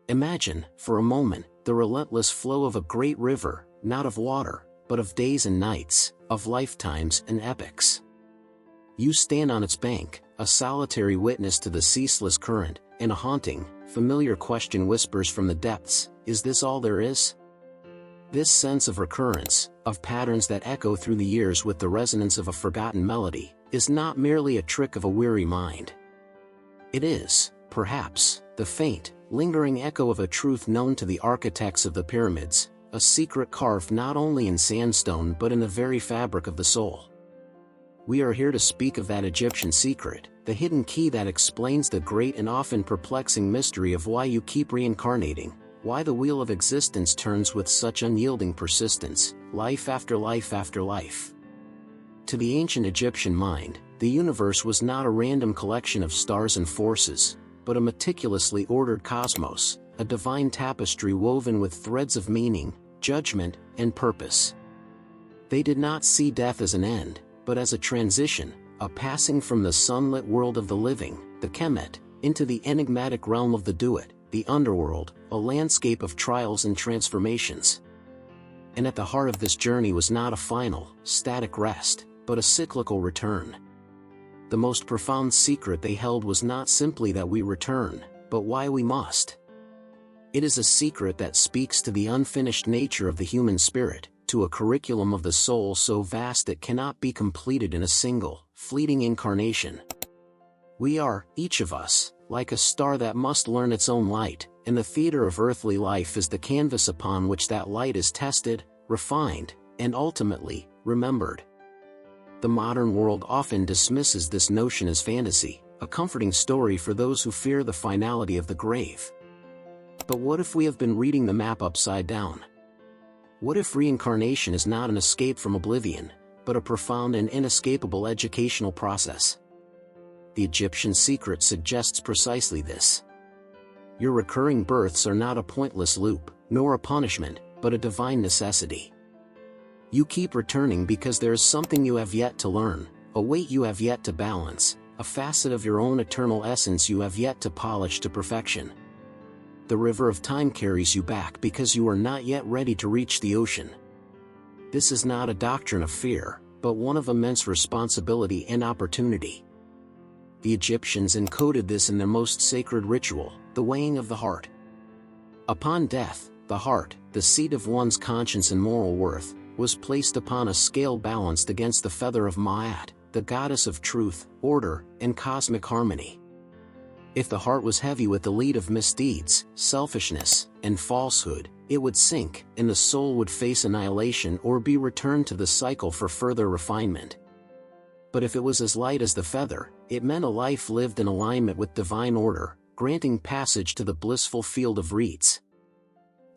Imagine, for a moment, the relentless flow of a great river, not of water, but of days and nights, of lifetimes and epochs. You stand on its bank, a solitary witness to the ceaseless current, and a haunting, familiar question whispers from the depths, is this all there is? This sense of recurrence, of patterns that echo through the years with the resonance of a forgotten melody, is not merely a trick of a weary mind. It is, perhaps, the faint, lingering echo of a truth known to the architects of the pyramids, a secret carved not only in sandstone but in the very fabric of the soul. We are here to speak of that Egyptian secret, the hidden key that explains the great and often perplexing mystery of why you keep reincarnating, why the wheel of existence turns with such unyielding persistence, life after life after life. To the ancient Egyptian mind, the universe was not a random collection of stars and forces, but a meticulously ordered cosmos, a divine tapestry woven with threads of meaning, judgment, and purpose. They did not see death as an end, but as a transition, a passing from the sunlit world of the living, the Kemet, into the enigmatic realm of the Duat, the underworld, a landscape of trials and transformations. And at the heart of this journey was not a final, static rest, but a cyclical return. The most profound secret they held was not simply that we return, but why we must. It is a secret that speaks to the unfinished nature of the human spirit, to a curriculum of the soul so vast it cannot be completed in a single, fleeting incarnation. We are, each of us, like a star that must learn its own light, and the theater of earthly life is the canvas upon which that light is tested, refined, and ultimately, remembered. The modern world often dismisses this notion as fantasy, a comforting story for those who fear the finality of the grave. But what if we have been reading the map upside down? What if reincarnation is not an escape from oblivion, but a profound and inescapable educational process? The Egyptian secret suggests precisely this. Your recurring births are not a pointless loop, nor a punishment, but a divine necessity. You keep returning because there is something you have yet to learn, a weight you have yet to balance, a facet of your own eternal essence you have yet to polish to perfection. The river of time carries you back because you are not yet ready to reach the ocean. This is not a doctrine of fear, but one of immense responsibility and opportunity. The Egyptians encoded this in their most sacred ritual, the weighing of the heart. Upon death, the heart, the seat of one's conscience and moral worth, was placed upon a scale balanced against the feather of Ma'at, the goddess of truth, order, and cosmic harmony. If the heart was heavy with the lead of misdeeds, selfishness, and falsehood, it would sink, and the soul would face annihilation or be returned to the cycle for further refinement. But if it was as light as the feather, it meant a life lived in alignment with divine order, granting passage to the blissful field of reeds.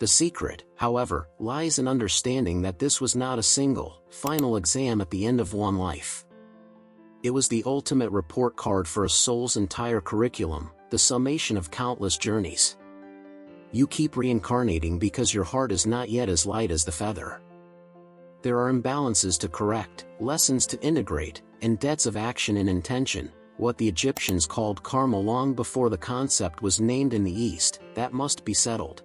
The secret, however, lies in understanding that this was not a single, final exam at the end of one life. It was the ultimate report card for a soul's entire curriculum, the summation of countless journeys. You keep reincarnating because your heart is not yet as light as the feather. There are imbalances to correct, lessons to integrate, and debts of action and intention, what the Egyptians called karma long before the concept was named in the East, that must be settled.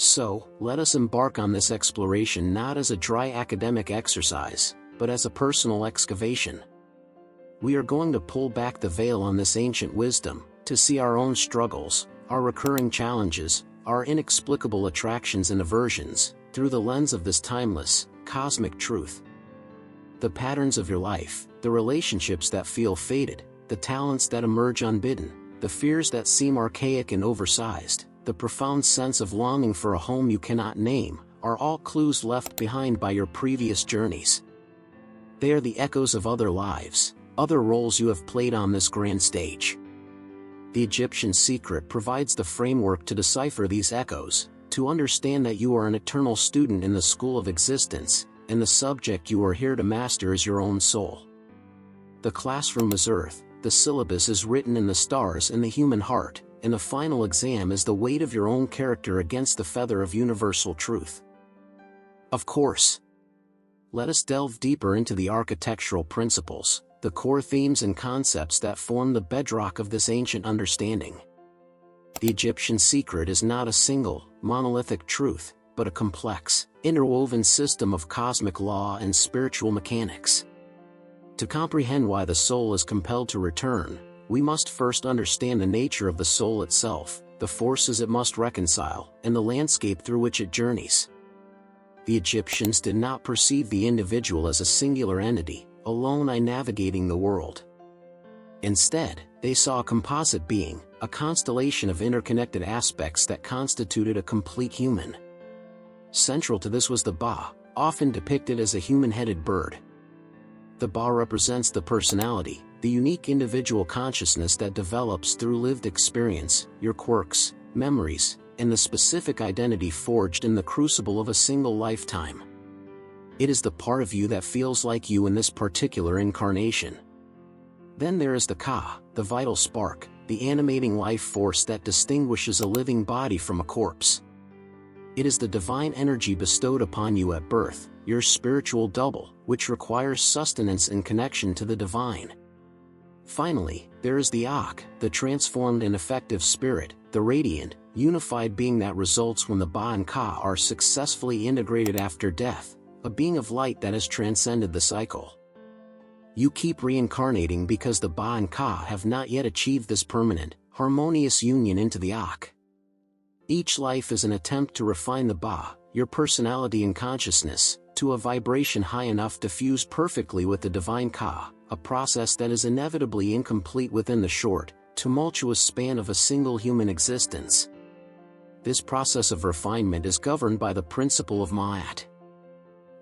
So, let us embark on this exploration not as a dry academic exercise, but as a personal excavation. We are going to pull back the veil on this ancient wisdom, to see our own struggles, our recurring challenges, our inexplicable attractions and aversions, through the lens of this timeless, cosmic truth. The patterns of your life, the relationships that feel faded, the talents that emerge unbidden, the fears that seem archaic and oversized, the profound sense of longing for a home you cannot name, are all clues left behind by your previous journeys. They are the echoes of other lives, other roles you have played on this grand stage. The Egyptian secret provides the framework to decipher these echoes, to understand that you are an eternal student in the school of existence, and the subject you are here to master is your own soul. The classroom is earth, the syllabus is written in the stars and the human heart, and the final exam is the weight of your own character against the feather of universal truth. Of course. Let us delve deeper into the architectural principles, the core themes and concepts that form the bedrock of this ancient understanding. The Egyptian secret is not a single, monolithic truth, but a complex, interwoven system of cosmic law and spiritual mechanics. To comprehend why the soul is compelled to return, we must first understand the nature of the soul itself, the forces it must reconcile, and the landscape through which it journeys. The Egyptians did not perceive the individual as a singular entity, alone navigating the world. Instead, they saw a composite being, a constellation of interconnected aspects that constituted a complete human. Central to this was the Ba, often depicted as a human-headed bird. The Ba represents the personality, the unique individual consciousness that develops through lived experience, your quirks, memories, and the specific identity forged in the crucible of a single lifetime. It is the part of you that feels like you in this particular incarnation. Then there is the Ka, the vital spark, the animating life force that distinguishes a living body from a corpse. It is the divine energy bestowed upon you at birth, your spiritual double, which requires sustenance and connection to the divine. Finally, there is the Ak, the transformed and effective spirit, the radiant, unified being that results when the Ba and Ka are successfully integrated after death, a being of light that has transcended the cycle. You keep reincarnating because the Ba and Ka have not yet achieved this permanent, harmonious union into the Ak. Each life is an attempt to refine the Ba, your personality and consciousness, to a vibration high enough to fuse perfectly with the divine Ka, a process that is inevitably incomplete within the short, tumultuous span of a single human existence. This process of refinement is governed by the principle of Ma'at.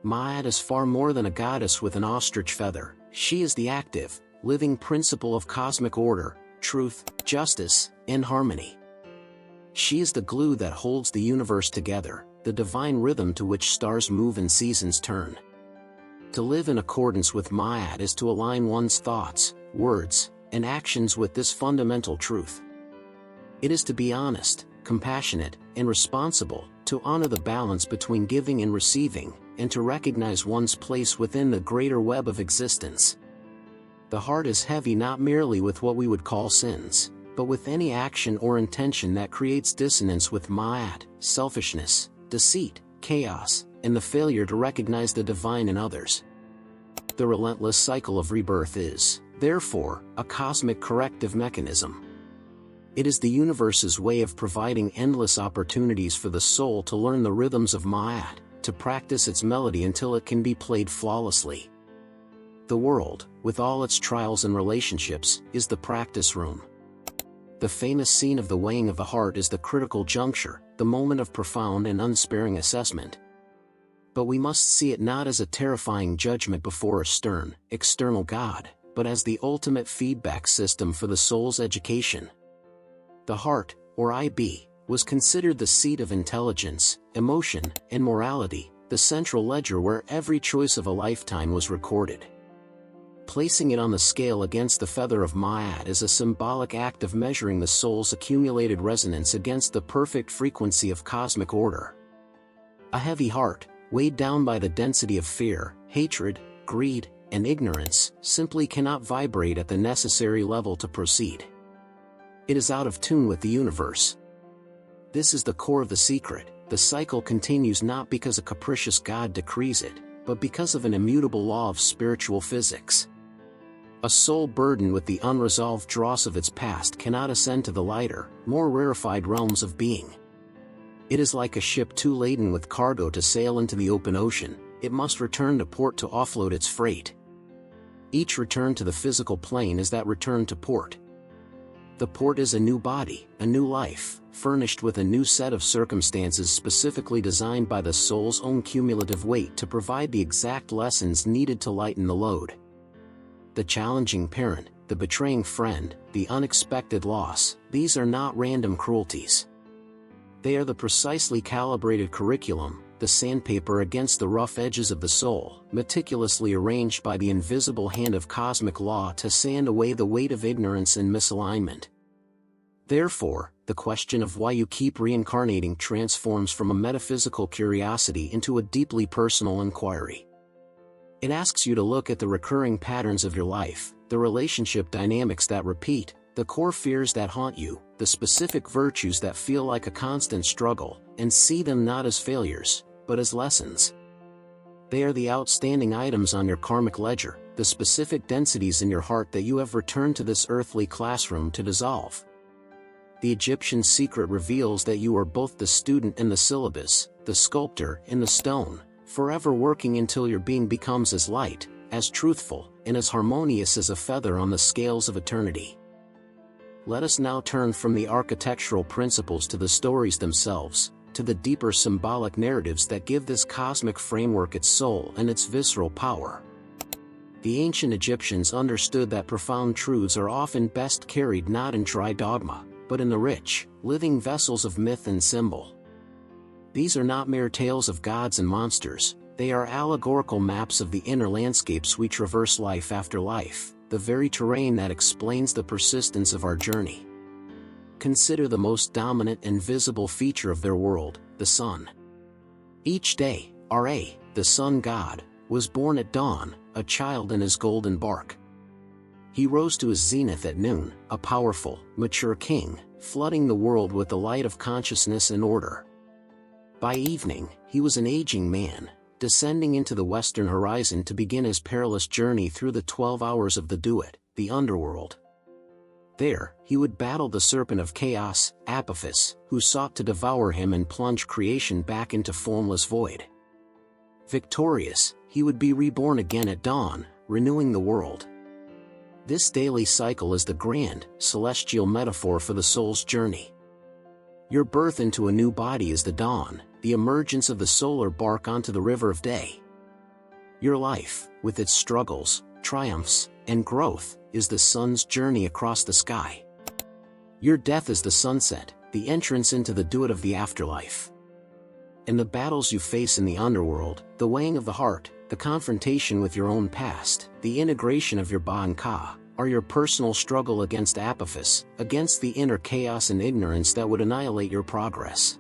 Ma'at is far more than a goddess with an ostrich feather. She is the active, living principle of cosmic order, truth, justice, and harmony. She is the glue that holds the universe together, the divine rhythm to which stars move and seasons turn. To live in accordance with Ma'at is to align one's thoughts, words, and actions with this fundamental truth. It is to be honest, compassionate, and responsible, to honor the balance between giving and receiving, and to recognize one's place within the greater web of existence. The heart is heavy not merely with what we would call sins, but with any action or intention that creates dissonance with Ma'at, selfishness, deceit, chaos, and the failure to recognize the divine in others. The relentless cycle of rebirth is, therefore, a cosmic corrective mechanism. It is the universe's way of providing endless opportunities for the soul to learn the rhythms of Ma'at, to practice its melody until it can be played flawlessly. The world, with all its trials and relationships, is the practice room. The famous scene of the weighing of the heart is the critical juncture, the moment of profound and unsparing assessment. But we must see it not as a terrifying judgment before a stern, external God, but as the ultimate feedback system for the soul's education. The heart, or IB, was considered the seat of intelligence, emotion, and morality, the central ledger where every choice of a lifetime was recorded. Placing it on the scale against the feather of Ma'at is a symbolic act of measuring the soul's accumulated resonance against the perfect frequency of cosmic order. A heavy heart, weighed down by the density of fear, hatred, greed, and ignorance, simply cannot vibrate at the necessary level to proceed. It is out of tune with the universe. This is the core of the secret. The cycle continues not because a capricious God decrees it, but because of an immutable law of spiritual physics. A soul burdened with the unresolved dross of its past cannot ascend to the lighter, more rarefied realms of being. It is like a ship too laden with cargo to sail into the open ocean. It must return to port to offload its freight. Each return to the physical plane is that return to port. The port is a new body, a new life, furnished with a new set of circumstances specifically designed by the soul's own cumulative weight to provide the exact lessons needed to lighten the load. The challenging parent, the betraying friend, the unexpected loss, these are not random cruelties. They are the precisely calibrated curriculum, the sandpaper against the rough edges of the soul, meticulously arranged by the invisible hand of cosmic law to sand away the weight of ignorance and misalignment. Therefore, the question of why you keep reincarnating transforms from a metaphysical curiosity into a deeply personal inquiry. It asks you to look at the recurring patterns of your life, the relationship dynamics that repeat, The core fears that haunt you, the specific virtues that feel like a constant struggle, and see them not as failures, but as lessons. They are the outstanding items on your karmic ledger, the specific densities in your heart that you have returned to this earthly classroom to dissolve. The Egyptian secret reveals that you are both the student in the syllabus, the sculptor in the stone, forever working until your being becomes as light, as truthful, and as harmonious as a feather on the scales of eternity. Let us now turn from the architectural principles to the stories themselves, to the deeper symbolic narratives that give this cosmic framework its soul and its visceral power. The ancient Egyptians understood that profound truths are often best carried not in dry dogma, but in the rich, living vessels of myth and symbol. These are not mere tales of gods and monsters, they are allegorical maps of the inner landscapes we traverse life after life, the very terrain that explains the persistence of our journey. Consider the most dominant and visible feature of their world, the sun. Each day, Ra, the sun god, was born at dawn, a child in his golden bark. He rose to his zenith at noon, a powerful, mature king, flooding the world with the light of consciousness and order. By evening, he was an aging man, descending into the western horizon to begin his perilous journey through the 12 hours of the Duat, the underworld. There, he would battle the serpent of chaos, Apophis, who sought to devour him and plunge creation back into formless void. Victorious, he would be reborn again at dawn, renewing the world. This daily cycle is the grand, celestial metaphor for the soul's journey. Your birth into a new body is the dawn, the emergence of the solar bark onto the river of day. Your life, with its struggles, triumphs, and growth, is the sun's journey across the sky. Your death is the sunset, the entrance into the duat of the afterlife. And the battles you face in the underworld, the weighing of the heart, the confrontation with your own past, the integration of your Ba and Ka, are your personal struggle against Apophis, against the inner chaos and ignorance that would annihilate your progress.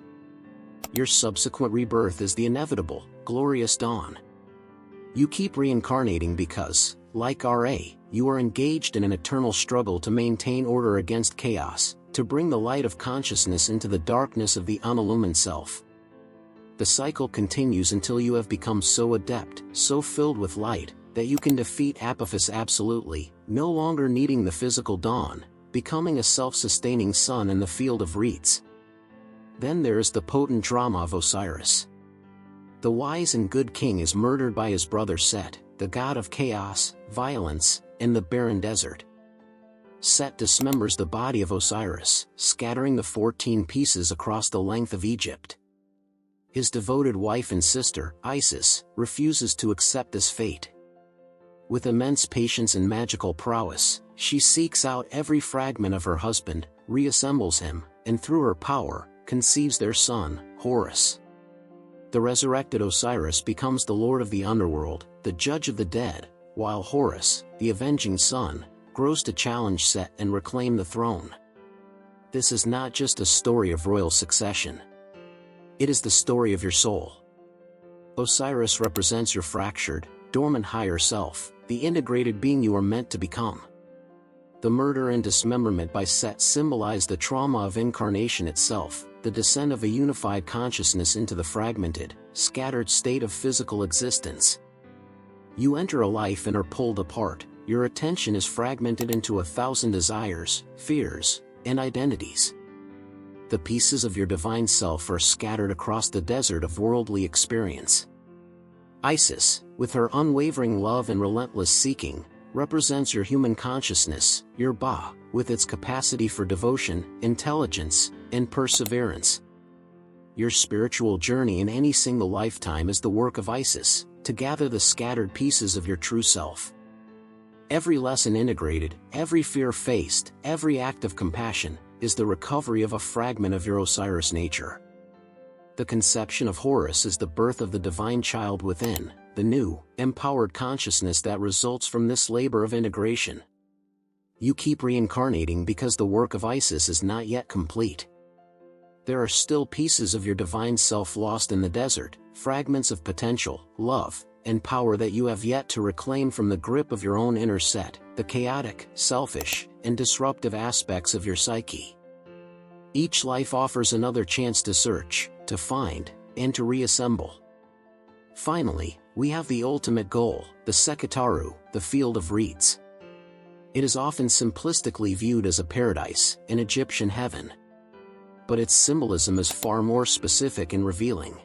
Your subsequent rebirth is the inevitable, glorious dawn. You keep reincarnating because, like Ra, you are engaged in an eternal struggle to maintain order against chaos, to bring the light of consciousness into the darkness of the unillumined self. The cycle continues until you have become so adept, so filled with light, that you can defeat Apophis absolutely, no longer needing the physical dawn, becoming a self-sustaining sun in the field of reeds. Then there is the potent drama of Osiris. The wise and good king is murdered by his brother Set, the god of chaos, violence, and the barren desert. Set dismembers the body of Osiris, scattering the 14 pieces across the length of Egypt. His devoted wife and sister, Isis, refuses to accept this fate. With immense patience and magical prowess, she seeks out every fragment of her husband, reassembles him, and through her power, conceives their son, Horus. The resurrected Osiris becomes the lord of the underworld, the judge of the dead, while Horus, the avenging son, grows to challenge Set and reclaim the throne. This is not just a story of royal succession. It is the story of your soul. Osiris represents your fractured, dormant higher self, the integrated being you are meant to become. The murder and dismemberment by Set symbolize the trauma of incarnation itself, the descent of a unified consciousness into the fragmented, scattered state of physical existence. You enter a life and are pulled apart, your attention is fragmented into 1,000 desires, fears, and identities. The pieces of your divine self are scattered across the desert of worldly experience. Isis, with her unwavering love and relentless seeking, represents your human consciousness, your Ba, with its capacity for devotion, intelligence, and perseverance. Your spiritual journey in any single lifetime is the work of Isis, to gather the scattered pieces of your true self. Every lesson integrated, every fear faced, every act of compassion, is the recovery of a fragment of your Osiris nature. The conception of Horus is the birth of the divine child within, the new, empowered consciousness that results from this labor of integration. You keep reincarnating because the work of Isis is not yet complete. There are still pieces of your divine self lost in the desert, fragments of potential, love, and power that you have yet to reclaim from the grip of your own inner Set, the chaotic, selfish, and disruptive aspects of your psyche. Each life offers another chance to search, to find, and to reassemble. Finally, we have the ultimate goal, the Sekitaru, the field of reeds. It is often simplistically viewed as a paradise, an Egyptian heaven. But its symbolism is far more specific and revealing.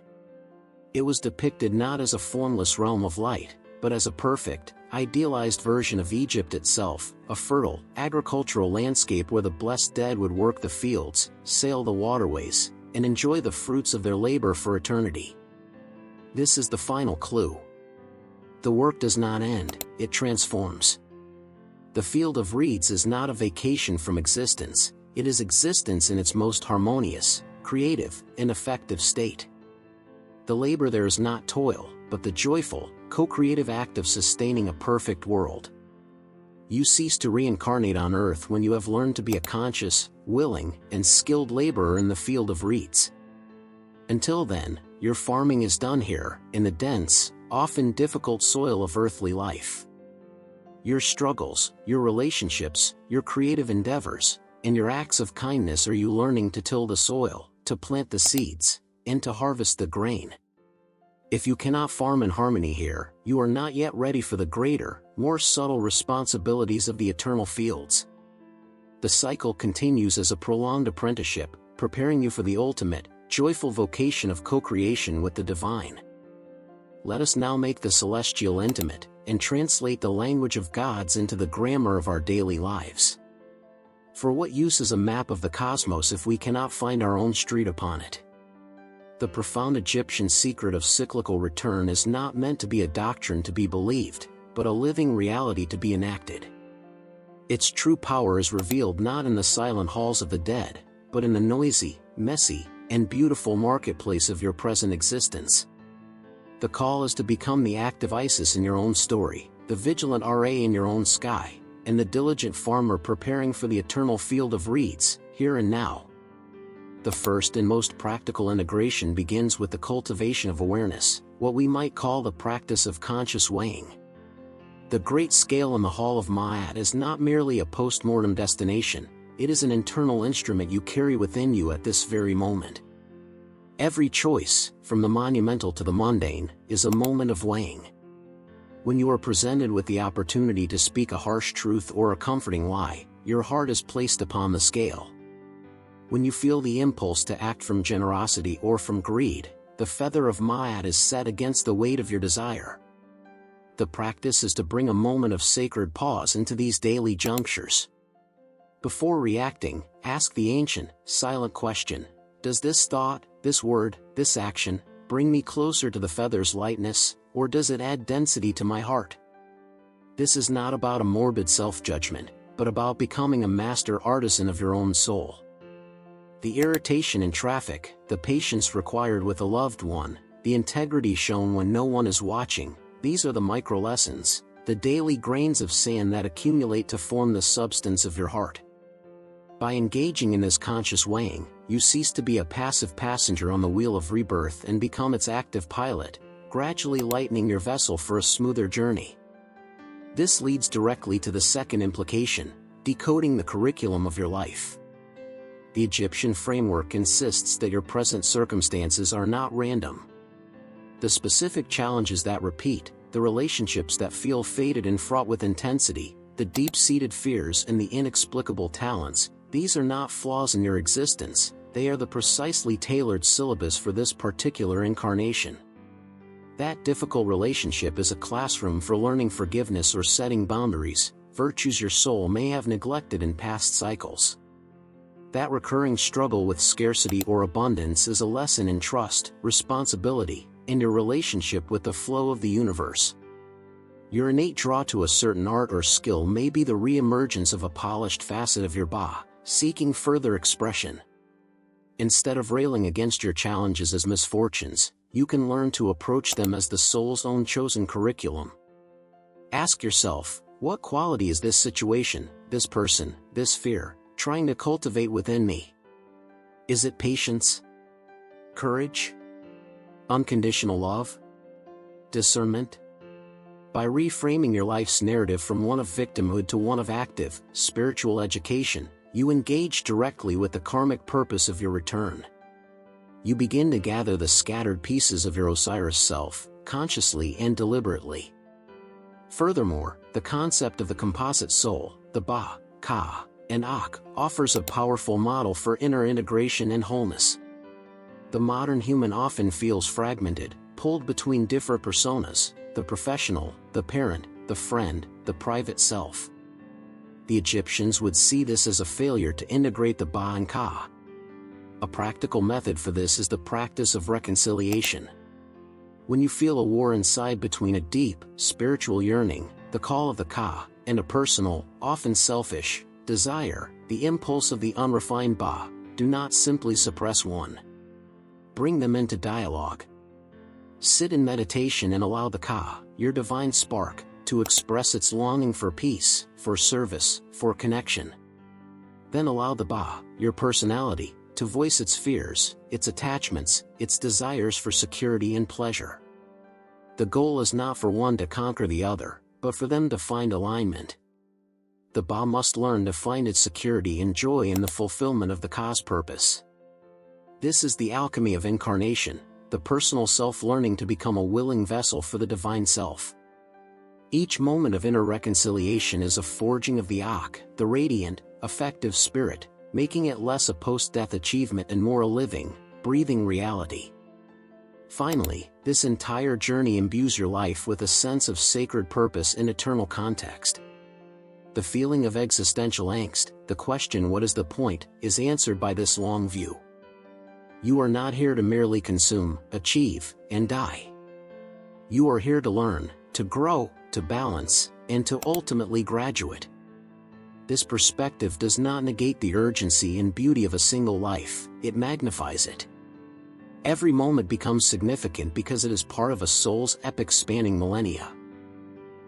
It was depicted not as a formless realm of light, but as a perfect, idealized version of Egypt itself, a fertile, agricultural landscape where the blessed dead would work the fields, sail the waterways, and enjoy the fruits of their labor for eternity. This is the final clue. The work does not end, it transforms. The field of reeds is not a vacation from existence, it is existence in its most harmonious, creative, and effective state. The labor there is not toil, but the joyful, co-creative act of sustaining a perfect world. You cease to reincarnate on earth when you have learned to be a conscious, willing, and skilled laborer in the field of reeds. Until then, your farming is done here, in the dense, often difficult soil of earthly life. Your struggles, your relationships, your creative endeavors, and your acts of kindness are you learning to till the soil, to plant the seeds, and to harvest the grain. If you cannot farm in harmony here, you are not yet ready for the greater, more subtle responsibilities of the eternal fields. The cycle continues as a prolonged apprenticeship, preparing you for the ultimate, joyful vocation of co-creation with the divine. Let us now make the celestial intimate, and translate the language of gods into the grammar of our daily lives. For what use is a map of the cosmos if we cannot find our own street upon it? The profound Egyptian secret of cyclical return is not meant to be a doctrine to be believed, but a living reality to be enacted. Its true power is revealed not in the silent halls of the dead, but in the noisy, messy, and beautiful marketplace of your present existence. The call is to become the active Isis in your own story, the vigilant RA in your own sky, and the diligent farmer preparing for the eternal field of reeds, here and now. The first and most practical integration begins with the cultivation of awareness, what we might call the practice of conscious weighing. The great scale in the Hall of Ma'at is not merely a post-mortem destination, it is an internal instrument you carry within you at this very moment. Every choice, from the monumental to the mundane, is a moment of weighing. When you are presented with the opportunity to speak a harsh truth or a comforting lie, your heart is placed upon the scale. When you feel the impulse to act from generosity or from greed, the feather of Ma'at is set against the weight of your desire. The practice is to bring a moment of sacred pause into these daily junctures. Before reacting, ask the ancient, silent question: does this thought, this word, this action, bring me closer to the feather's lightness, or does it add density to my heart? This is not about a morbid self-judgment, but about becoming a master artisan of your own soul. The irritation in traffic, the patience required with a loved one, the integrity shown when no one is watching, these are the micro-lessons, the daily grains of sand that accumulate to form the substance of your heart. By engaging in this conscious weighing, you cease to be a passive passenger on the wheel of rebirth and become its active pilot, gradually lightening your vessel for a smoother journey. This leads directly to the second implication: decoding the curriculum of your life. The Egyptian framework insists that your present circumstances are not random. The specific challenges that repeat, the relationships that feel faded and fraught with intensity, the deep-seated fears and the inexplicable talents, these are not flaws in your existence, they are the precisely tailored syllabus for this particular incarnation. That difficult relationship is a classroom for learning forgiveness or setting boundaries, virtues your soul may have neglected in past cycles. That recurring struggle with scarcity or abundance is a lesson in trust, responsibility, and your relationship with the flow of the universe. Your innate draw to a certain art or skill may be the re-emergence of a polished facet of your Ba, seeking further expression. Instead of railing against your challenges as misfortunes, you can learn to approach them as the soul's own chosen curriculum. Ask yourself, what quality is this situation, this person, this fear, trying to cultivate within me? Is it patience? Courage? Unconditional love? Discernment? By reframing your life's narrative from one of victimhood to one of active, spiritual education, you engage directly with the karmic purpose of your return. You begin to gather the scattered pieces of your Osiris self, consciously and deliberately. Furthermore, the concept of the composite soul, the Ba, Ka, and Ak, offers a powerful model for inner integration and wholeness. The modern human often feels fragmented, pulled between different personas: the professional, the parent, the friend, the private self. The Egyptians would see this as a failure to integrate the Ba and Ka. A practical method for this is the practice of reconciliation. When you feel a war inside between a deep, spiritual yearning, the call of the Ka, and a personal, often selfish, desire, the impulse of the unrefined Ba, do not simply suppress one. Bring them into dialogue. Sit in meditation and allow the Ka, your divine spark, to express its longing for peace, for service, for connection. Then allow the Ba, your personality, to voice its fears, its attachments, its desires for security and pleasure. The goal is not for one to conquer the other, but for them to find alignment. The Ba must learn to find its security and joy in the fulfillment of the Ka's purpose. This is the alchemy of incarnation, the personal self learning to become a willing vessel for the divine self. Each moment of inner reconciliation is a forging of the Ak, the radiant, effective spirit, making it less a post-death achievement and more a living, breathing reality. Finally, this entire journey imbues your life with a sense of sacred purpose and eternal context. The feeling of existential angst, the question "what is the point?" is answered by this long view. You are not here to merely consume, achieve, and die. You are here to learn, to grow, to balance, and to ultimately graduate. This perspective does not negate the urgency and beauty of a single life, it magnifies it. Every moment becomes significant because it is part of a soul's epic spanning millennia.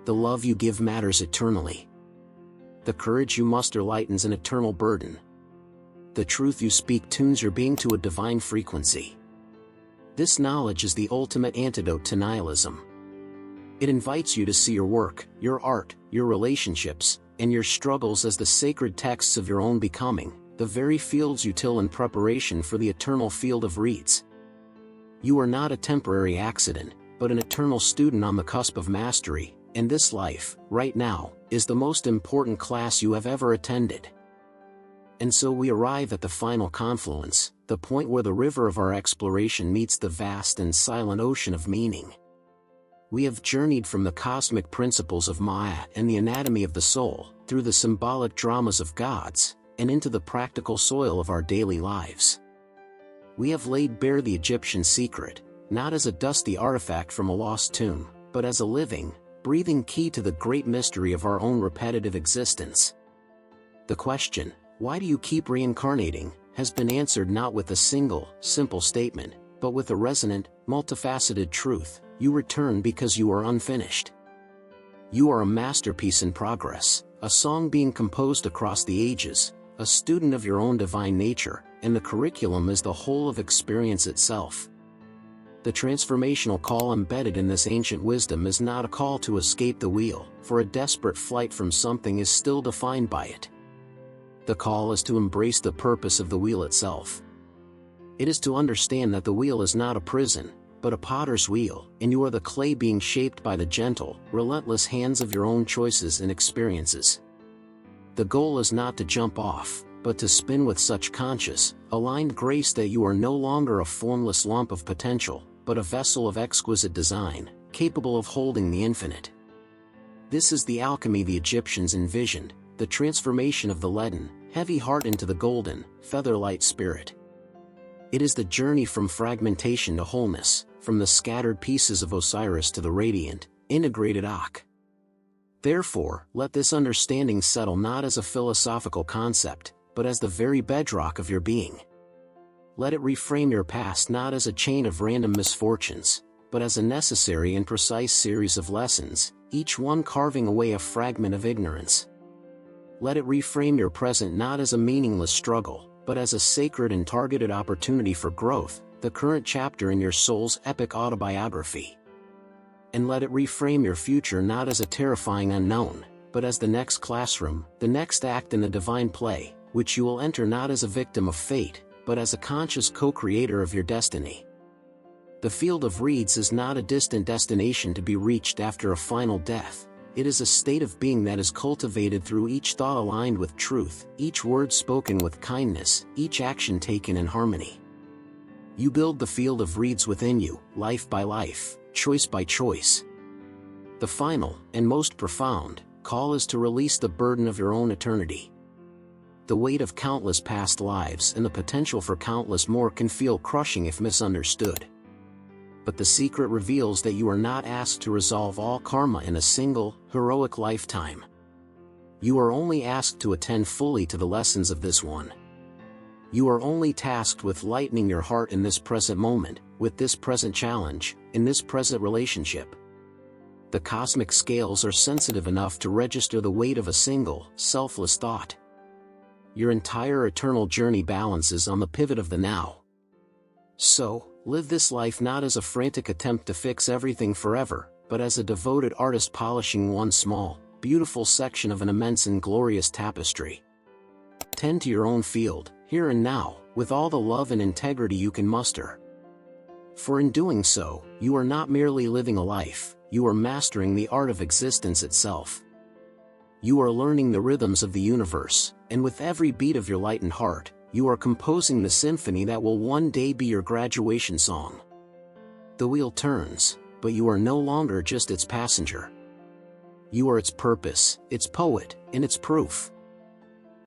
The love you give matters eternally. The courage you muster lightens an eternal burden. The truth you speak tunes your being to a divine frequency. This knowledge is the ultimate antidote to nihilism. It invites you to see your work, your art, your relationships, and your struggles as the sacred texts of your own becoming, the very fields you till in preparation for the eternal field of reeds. You are not a temporary accident, but an eternal student on the cusp of mastery, and this life, right now, is the most important class you have ever attended. And so we arrive at the final confluence, the point where the river of our exploration meets the vast and silent ocean of meaning. We have journeyed from the cosmic principles of Maya and the anatomy of the soul, through the symbolic dramas of gods, and into the practical soil of our daily lives. We have laid bare the Egyptian secret, not as a dusty artifact from a lost tomb, but as a living, breathing key to the great mystery of our own repetitive existence. The question, "Why do you keep reincarnating?" has been answered not with a single, simple statement, but with a resonant, multifaceted truth: you return because you are unfinished. You are a masterpiece in progress, a song being composed across the ages, a student of your own divine nature, and the curriculum is the whole of experience itself. The transformational call embedded in this ancient wisdom is not a call to escape the wheel, for a desperate flight from something is still defined by it. The call is to embrace the purpose of the wheel itself. It is to understand that the wheel is not a prison, but a potter's wheel, and you are the clay being shaped by the gentle, relentless hands of your own choices and experiences. The goal is not to jump off, but to spin with such conscious, aligned grace that you are no longer a formless lump of potential, but a vessel of exquisite design, capable of holding the infinite. This is the alchemy the Egyptians envisioned, the transformation of the leaden, heavy heart into the golden, feather-light spirit. It is the journey from fragmentation to wholeness, from the scattered pieces of Osiris to the radiant, integrated Ak. Therefore, let this understanding settle not as a philosophical concept, but as the very bedrock of your being. Let it reframe your past not as a chain of random misfortunes, but as a necessary and precise series of lessons, each one carving away a fragment of ignorance. Let it reframe your present not as a meaningless struggle, but as a sacred and targeted opportunity for growth, the current chapter in your soul's epic autobiography. and let it reframe your future not as a terrifying unknown, but as the next classroom, the next act in a divine play, which you will enter not as a victim of fate, but as a conscious co-creator of your destiny. The field of reeds is not a distant destination to be reached after a final death. It is a state of being that is cultivated through each thought aligned with truth, each word spoken with kindness, each action taken in harmony. You build the field of reeds within you, life by life, choice by choice. The final, and most profound, call is to release the burden of your own eternity. The weight of countless past lives and the potential for countless more can feel crushing if misunderstood. But the secret reveals that you are not asked to resolve all karma in a single, heroic lifetime. You are only asked to attend fully to the lessons of this one. You are only tasked with lightening your heart in this present moment, with this present challenge, in this present relationship. The cosmic scales are sensitive enough to register the weight of a single, selfless thought. Your entire eternal journey balances on the pivot of the now. So, live this life not as a frantic attempt to fix everything forever, but as a devoted artist polishing one small, beautiful section of an immense and glorious tapestry. Tend to your own field, here and now, with all the love and integrity you can muster. For in doing so, you are not merely living a life, you are mastering the art of existence itself. You are learning the rhythms of the universe, and with every beat of your lightened heart, you are composing the symphony that will one day be your graduation song. The wheel turns, but you are no longer just its passenger. You are its purpose, its poet, and its proof.